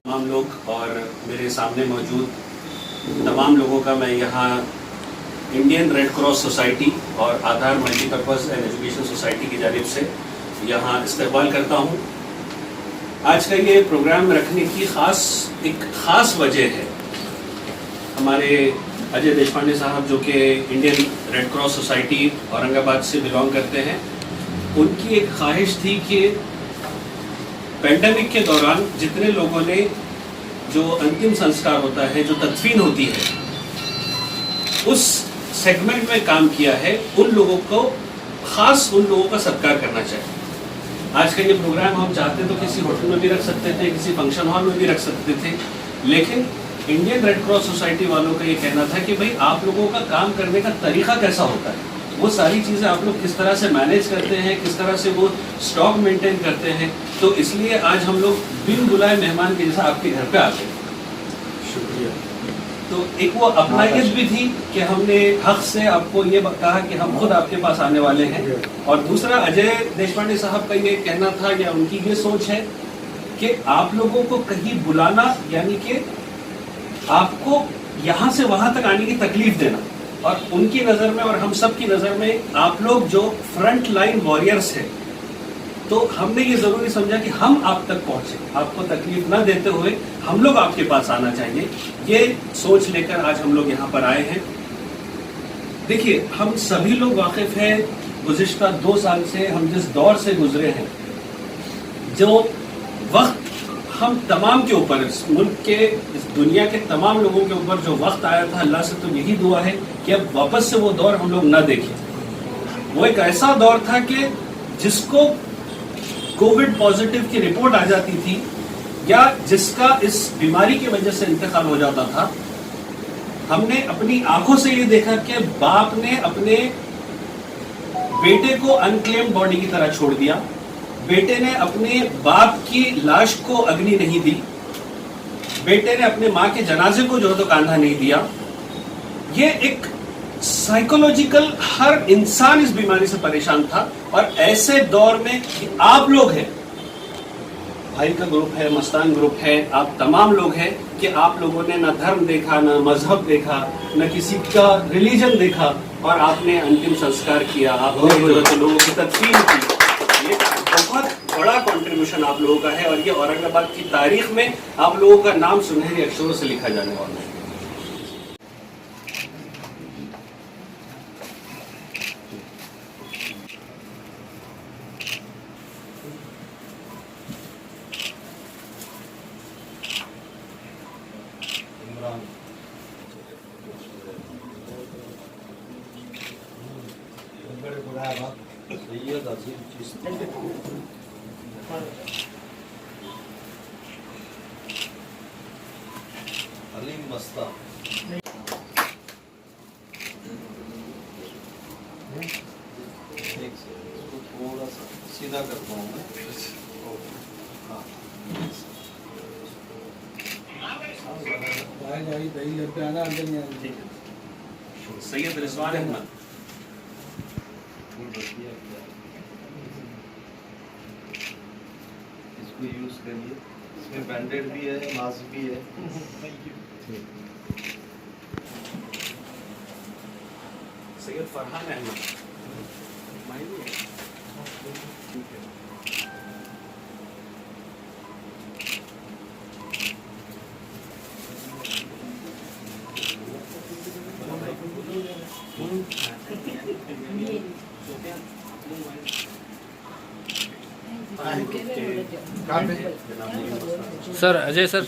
तमाम लोग और मेरे सामने मौजूद तमाम लोगों का मैं यहाँ इंडियन रेड क्रॉस सोसाइटी और आधार मल्टीपर्पज़ एंड एजुकेशन सोसाइटी की जानिब से यहाँ इस्तकबाल करता हूँ। आज का ये प्रोग्राम रखने की एक ख़ास वजह है। हमारे अजय देशपांडे साहब जो कि Indian red cross society Aurangabad से बिलोंग करते हैं, उनकी एक ख्वाहिश थी कि पेंडेमिक के दौरान जितने लोगों ने जो अंतिम संस्कार होता है, जो तदफीन होती है, उस सेगमेंट में काम किया है, उन लोगों का सत्कार करना चाहिए। आज का ये प्रोग्राम हम चाहते तो किसी होटल में भी रख सकते थे, किसी फंक्शन हॉल में भी रख सकते थे, लेकिन इंडियन रेड क्रॉस सोसाइटी वालों का ये कहना था कि भाई आप लोगों का काम करने का तरीका कैसा होता है, वो सारी चीज़ें आप लोग किस तरह से मैनेज करते हैं, किस तरह से वो स्टॉक मेंटेन करते हैं। तो इसलिए आज हम लोग बिन बुलाए मेहमान के जैसा आपके घर पे आते हैं। शुक्रिया। तो एक वो अपनायत भी थी कि हमने हक से आपको ये कहा कि हम खुद आपके पास आने वाले हैं, और दूसरा अजय देशपांडे साहब का ये कहना था या उनकी ये सोच है कि आप लोगों को कहीं बुलाना यानी कि आपको यहाँ से वहाँ तक आने की तकलीफ देना, और उनकी नज़र में और हम सब की नज़र में आप लोग जो फ्रंट लाइन वॉरियर्स हैं, तो हमने ये ज़रूरी समझा कि हम आप तक पहुँचे, आपको तकलीफ ना देते हुए हम लोग आपके पास आना चाहिए। ये सोच लेकर आज हम लोग यहाँ पर आए हैं। देखिए, हम सभी लोग वाकिफ़ हैं गुज़िश्ता 2 साल से हम जिस दौर से गुजरे हैं, जो वक्त हम तमाम के ऊपर, इस मुल्क के, इस दुनिया के तमाम लोगों के ऊपर जो वक्त आया था, अल्लाह से तो यही दुआ है कि अब वापस से वो दौर हम लोग ना देखें। वो एक ऐसा दौर था कि जिसको कोविड पॉजिटिव की रिपोर्ट आ जाती थी या जिसका इस बीमारी की वजह से इंतकाल हो जाता था, हमने अपनी आंखों से ये देखा कि बाप ने अपने बेटे को अनक्लेम्ड बॉडी की तरह छोड़ दिया, बेटे ने अपने बाप की लाश को अग्नि नहीं दी, बेटे ने अपने माँ के जनाजे को जो है तो कांधा नहीं दिया। ये एक साइकोलॉजिकल, हर इंसान इस बीमारी से परेशान था, और ऐसे दौर में आप लोग हैं, भाई का ग्रुप है, मस्तान ग्रुप है, आप तमाम लोग हैं कि आप लोगों ने ना धर्म देखा, ना मजहब देखा, न किसी का रिलीजन देखा, और आपने अंतिम संस्कार किया, आपने लोगों की तदफीन की। ये बहुत बड़ा कंट्रीब्यूशन आप लोगों का है, और ये औरंगाबाद की तारीख में आप लोगों का नाम सुनहरे अक्षरों से लिखा जाने वाला है। अलीम मस्ता इसको थोड़ा सा सीधा करता हूँ मैं। सैयद रिजवान अहमद, इसको यूज करिए, इसमें बैंडेड भी है, मास्क भी है। सैयद फरहान अहमद, सर अजय सर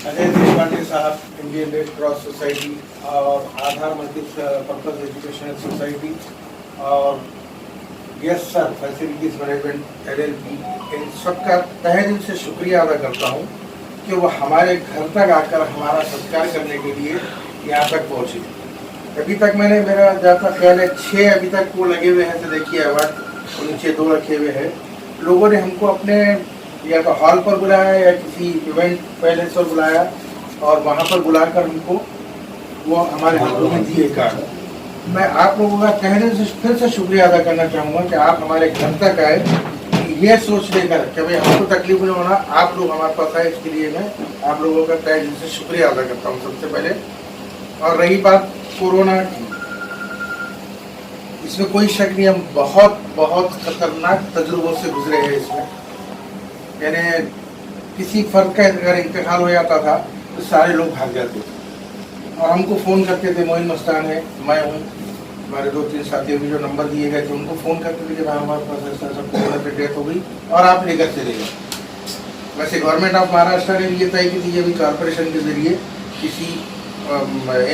अजय देशपांडे साहब, इंडियन रेड क्रॉस सोसाइटी और आधार मल्टीपर्पज एजुकेशनल सोसाइटी और yes sir facilities management LLP, इन सबका तहे दिल से शुक्रिया अदा करता हूँ कि वो हमारे घर तक आकर हमारा सत्कार करने के लिए यहाँ तक पहुँचे। अभी तक मेरा जाता ख्याल है 6 अभी तक वो लगे हुए हैं, तो देखिए अवार्ड नीचे 2 रखे हुए हैं। लोगों ने हमको अपने या तो हॉल पर बुलाया या किसी इवेंट पैलेस पर बुलाया और वहाँ पर बुलाकर हमको वो हमारे हाथों में दिए कार्ड। मैं आप लोगों का कहने से फिर से शुक्रिया अदा करना चाहूँगा कि आप हमारे घर तक आए ये सोच लेकर कि भाई हमको तकलीफ नहीं होना, आप लोग हमारे पास आए, इसके लिए मैं आप लोगों का तहे दिल से शुक्रिया अदा करता हूँ सबसे पहले। और रही बात कोरोना की, इसमें कोई शक नहीं, हम बहुत बहुत खतरनाक तजुर्बों से गुजरे हैं। इसमें यानी किसी फर्द का अगर इंतकाल हो जाता था तो सारे लोग भाग जाते थे और हमको फ़ोन करते थे। मोइन मस्तान है, मैं हूँ, हमारे 2-3 साथियों के जो नंबर दिए गए थे उनको फ़ोन करते थे कि भाई हमारे पास ऐसा कोरोना की डेथ हो गई और आप लेकर चले गए। वैसे गवर्नमेंट ऑफ महाराष्ट्र ने भी ये तय की थी, अभी कॉरपोरेशन के जरिए किसी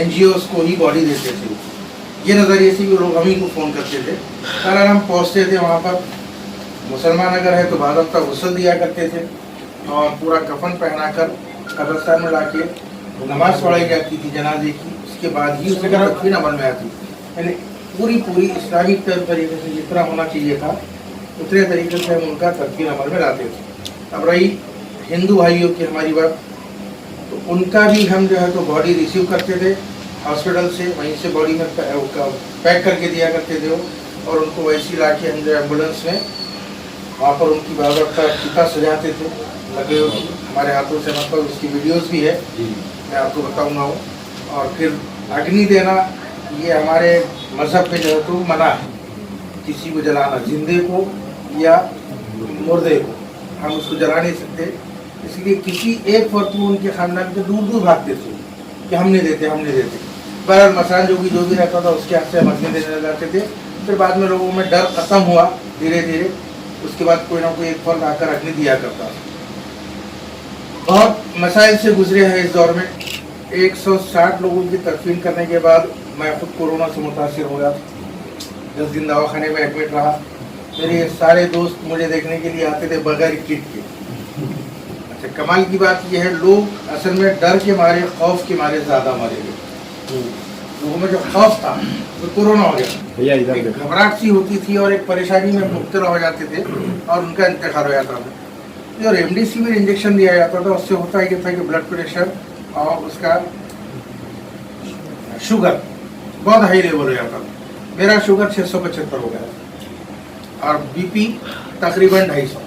NGOs को ही बॉडी देते थे। ये नज़रिए से भी लोग हम ही को फ़ोन करते थे। अगर हम पहुँचते थे वहाँ पर, मुसलमान अगर है तो बाज़ाब्ता गुस्ल दिया करते थे और पूरा कफन पहनाकर कब्रिस्तान में लाके नमाज पढ़ाई जाती थी जनाजे की। उसके बाद ही उसकी तदफीन अमल में आती। यानी पूरी इस्लामिक तरीके से जितना होना चाहिए था उतने तरीके से हम उनका तदफीन अमल में लाते थे। अब रही हिंदू भाइयों की हमारी बात, तो उनका भी हम जो है तो बॉडी रिसीव करते थे हॉस्पिटल से, वहीं से बॉडी में पैक करके दिया करते थे और उनको वैसी ला के हम जो एम्बुलेंस में वहाँ पर उनकी बाज़ाब्ता चिता सजाते थे लगे हुए हमारे हाथों से, मतलब उसकी वीडियोस भी है, मैं आपको बताऊंगा वो। और फिर अग्नि देना ये हमारे मज़हब में जो है तो मना है, किसी को जलाना, जिंदे को या मुर्दे को हम उसको जला नहीं सकते। इसलिए किसी एक फर्द को उनके ख़ानदान के दूर दूर भागते थे कि हम नहीं देते। बहरहाल मसान जो भी रहता था उसके हाथ से हम अग्नि देने जाते थे। फिर बाद में लोगों में डर ख़त्म हुआ धीरे धीरे, उसके बाद कोई ना कोई एक फर्द आकर अग्नि दिया करता था। बहुत मसाइल से गुजरे हैं इस दौर में। 160 लोगों की तदफीन करने के बाद मैं खुद कोरोना से मुतासिर हो गया। 10 दिन दवाखाने में एडमिट रहा। मेरे सारे दोस्त मुझे देखने के लिए आते थे बगैर किट के। अच्छा, कमाल की बात यह है, लोग असल में डर के मारे, खौफ के मारे ज़्यादा मारे गए। लोगों में जो खौफ था वो कोरोना हो गया, एक घबराहट सी होती थी और एक परेशानी में मुब्तला हो जाते थे और उनका इंतकाल हो जाता था। जो रेमडेसिविर इंजेक्शन दिया जाता था उससे होता ये था कि ब्लड प्रेशर और उसका शुगर बहुत हाई लेवल हो जाता था। मेरा शुगर 675 हो गया और BP तकरीबन 250।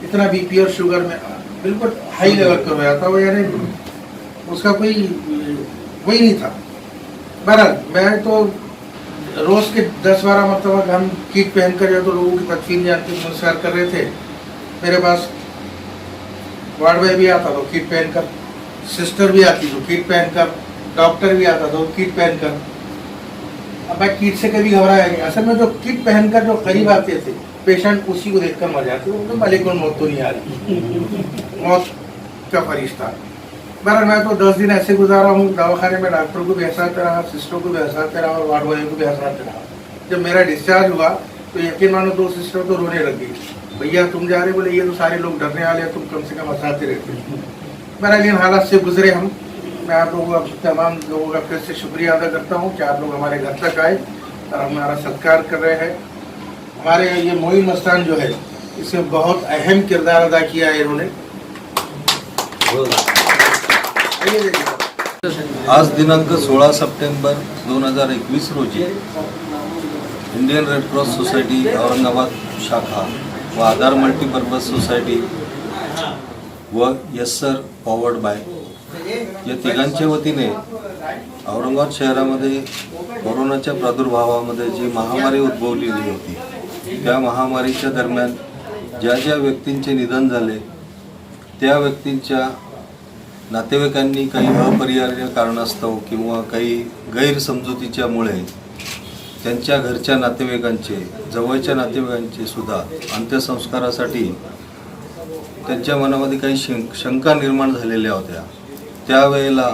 इतना BP और शुगर में बिल्कुल हाई लेवल पर हो जाता वो, यानी उसका कोई वही नहीं था। बहरहाल मैं तो रोज़ के 10-12 मरतबा हम किट पहन कर तो लोगों की तदफीन या अंतिम संस्कार कर रहे थे। मेरे पास वार्ड बॉय भी आता तो किट पहनकर, सिस्टर भी आती तो किट पहनकर, डॉक्टर भी आता तो किट पहनकर। अब मैं किट से कभी घबराया नहीं। असल में जो किट पहनकर जो करीब आते थे पेशेंट, उसी को देखकर मर जाते, तो मलिकुल मौत तो नहीं आ रही, मौत का फरिश्ता। बहरहाल मैं तो 10 दिन ऐसे गुजारा हूँ दवाखाने में, डॉक्टर को भी हंसाते रहा, सिस्टर को भी हंसाते रहा और वार्ड बॉय को भी हंसाते रहा। जब मेरा डिस्चार्ज हुआ तो यकीन मानो 2 सिस्टर तो रोने लग गई, भैया तुम जा रहे, बोले ये तो सारे लोग डरने वाले हैं, तुम कम से कम हंसाते रहते। बहरहाल इन हालात से गुजरे हम। मैं आप लोगों का, तमाम लोगों का फिर से शुक्रिया अदा करता हूँ कि आप लोग हमारे घर तक आए और हमारा सत्कार कर रहे हैं। हमारे ये मोइन मस्तान जो है इसमें बहुत अहम किरदार अदा किया है इन्होंने। आज दिनांक 16 सप्टेंबर 2021 रोजी Indian red cross society Aurangabad शाखा व आधार मल्टीपर्पज सोसायटी व यस सर पॉवर्ड बाय या तिघांच्या वतीने औरंगाबाद शहरामध्ये कोरोनाच्या प्रादुर्भावामध्ये जी महामारी उद्भवलेली होती, त्या महामारीच्या दरम्यान ज्या ज्या व्यक्तींचे निधन झाले त्या व्यक्तींच्या नातेवाईकांनी काही अपरिहार्य कारणास्तव किंवा काही गैरसमजुतीच्यामुळे त्यांच्या घरच्या नातेवाईकांचे, जवळच्या नातेवाईकांचे सुद्धा अंत्यसंस्कारासाठी त्यांच्या मनामध्ये काही शंका निर्माण झालेल्या होत्या. त्यावेळेला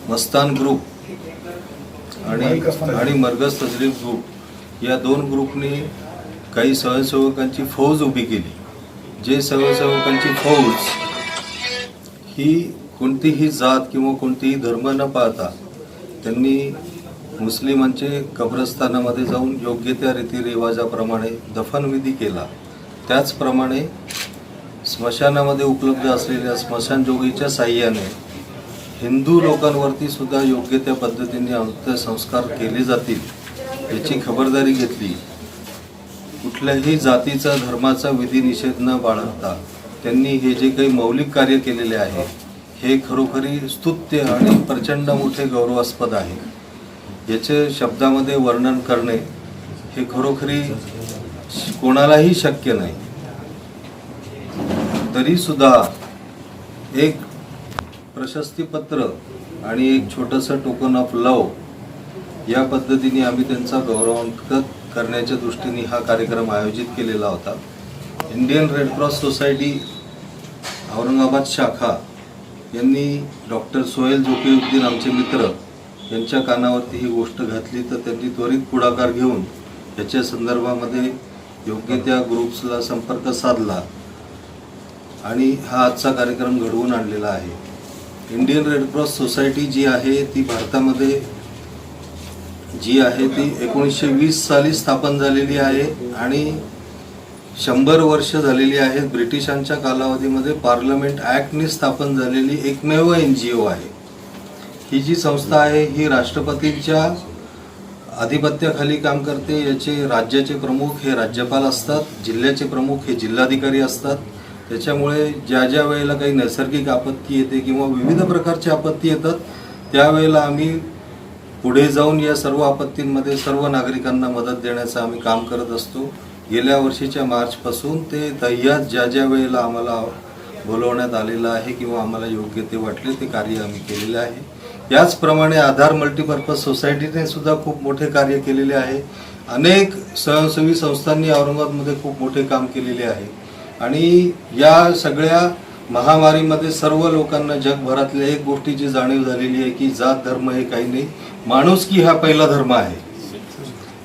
मस्तान ग्रुप आणि मरगज तजरीब ग्रुप या दोन ग्रुपने काही स्वयंसेवकांची फौज उभी केली. जे स्वयंसेवकांची फौज ही कोणतीही जात किंवा कोणतीही धर्म न पाहता त्यांनी मुस्लिमांचे कब्रस्थानामध्ये जाऊन योग्य त्या रीतिरिवाजाप्रमाणे दफनविधी केला. त्याचप्रमाणे स्मशानामध्ये उपलब्ध असलेल्या स्मशानजोगीच्या साह्याने हिंदू लोकांवरती सुद्धा योग्य त्या पद्धतीने अंत्यसंस्कार केले जातील याची खबरदारी घेतली. कुठल्याही जातीचा धर्माचा विधी निषेध न बाळगता त्यांनी हे जे काही मौलिक कार्य केलेले आहे हे खरोखरी स्तुत्य आणि प्रचंड मोठे गौरवास्पद आहे. याचे शब्दामध्ये वर्णन करणे हे खरोखरी कोणालाही शक्य नाही. तरी सुद्धा एक प्रशस्तीपत्र आणि एक छोटंसं टोकन ऑफ लव या पद्धतीने आम्ही त्यांचा गौरवान्वित करण्याच्या दृष्टीने हा कार्यक्रम आयोजित केलेला होता. Indian red cross society Aurangabad शाखा यांनी डॉक्टर सोहेल जोकीउद्दीन आमचे मित्र यांच्या कानावरती ही गोष्ट घातली तर त्यांनी त्वरित पुढाकार घेऊन याच्या संदर्भामध्ये योग्य त्या ग्रुप्सला संपर्क साधला आणि हा आजचा कार्यक्रम घडवून आणलेला आहे. इंडियन रेड क्रॉस सोसायटी जी आहे ती भारतामध्ये जी आहे ती 1920 साली स्थापन झालेली आहे आणि 100 वर्ष झालेली आहेत. ब्रिटिशांच्या कालावधीमध्ये पार्लमेंट ॲक्टने स्थापन झालेली एकमेव NGO आहे. ही जी संस्था आहे ही राष्ट्रपतींच्या अधिपत्याखाली काम करते. याचे राज्याचे प्रमुख हे राज्यपाल असतात, जिल्ह्याचे प्रमुख हे जिल्हाधिकारी असतात. त्याच्यामुळे ज्या ज्या वेळेला काही नैसर्गिक आपत्ती येते किंवा विविध प्रकारची आपत्ती येतात त्यावेळेला आम्ही पुढे जाऊन या सर्व आपत्तींमध्ये सर्व नागरिकांना मदत देण्याचं आम्ही काम करत असतो. गेल्या वर्षीच्या मार्चपासून ते दह्यात ज्या ज्या वेळेला आम्हाला बोलवण्यात आलेलं आहे किंवा आम्हाला योग्य ते वाटले ते कार्य आम्ही केलेले आहे. याचप्रमाणे आधार मल्टीपर्पज सोसायटीने सुद्धा खूप मोठे कार्य केलेले आहे. अनेक स्वयंसेवी संस्थांनी औरंगाबादमध्ये खूप मोठे काम केलेले आहे आणि या सगळ्या महामारीमध्ये सर्व लोकांना जगभरातल्या एक गोष्टीची जाणीव झालेली आहे की जात धर्म हे काही नाही, माणुसकी हा पहिला धर्म आहे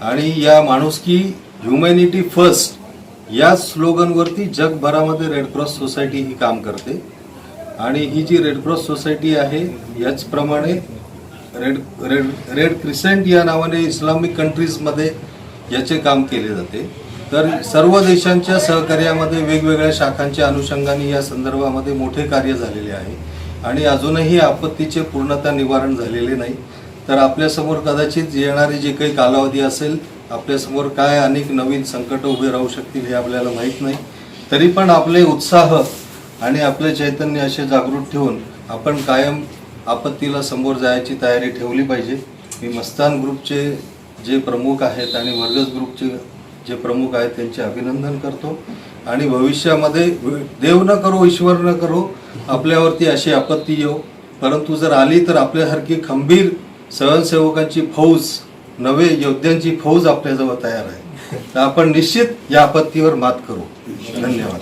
आणि या माणुसकी ह्युमॅनिटी फर्स्ट या स्लोगनवरती जगभरामध्ये रेड क्रॉस सोसायटी ही काम करते. आणि ही जी रेड क्रॉस सोसायटी आहे याचप्रमाणे रेड क्रिसेंट या नावाने इस्लामिक कंट्रीजमध्ये याचे काम केले जाते. तर सर्व देशांच्या सहकार्यामध्ये वेगवेगळ्या शाखांच्या अनुषंगाने या संदर्भामध्ये मोठे कार्य झालेले आहे आणि अजूनही आपत्तीचे पूर्णतः निवारण झालेले नाही. तर आपल्यासमोर कदाचित येणारे जे काही कालावधी असेल, आपल्यासमोर काय अनेक नवीन संकट उभे राहू शकतील हे आपल्याला माहीत नाही. तरी पण आपले उत्साह आणि आपले चैतन्य असे जागृत ठेवून आपण कायम आपत्तीला समोर जायची तयारी ठेवली पाहिजे. मी मस्तान ग्रुपचे जे प्रमुख आहेत आणि मरगज ग्रुपचे जे प्रमुख आहेत त्यांचे अभिनंदन करतो आणि भविष्यामध्ये देव न करो ईश्वर न करो आपल्यावरती अशी आपत्ती येऊ, परंतु जर आली तर आपल्यासारखी खंबीर स्वयंसेवकांची फौज, नवे योद्ध्यांची फौज आपल्याजवळ तयार आहे. तर आपण निश्चित या आपत्तीवर मात करू. धन्यवाद.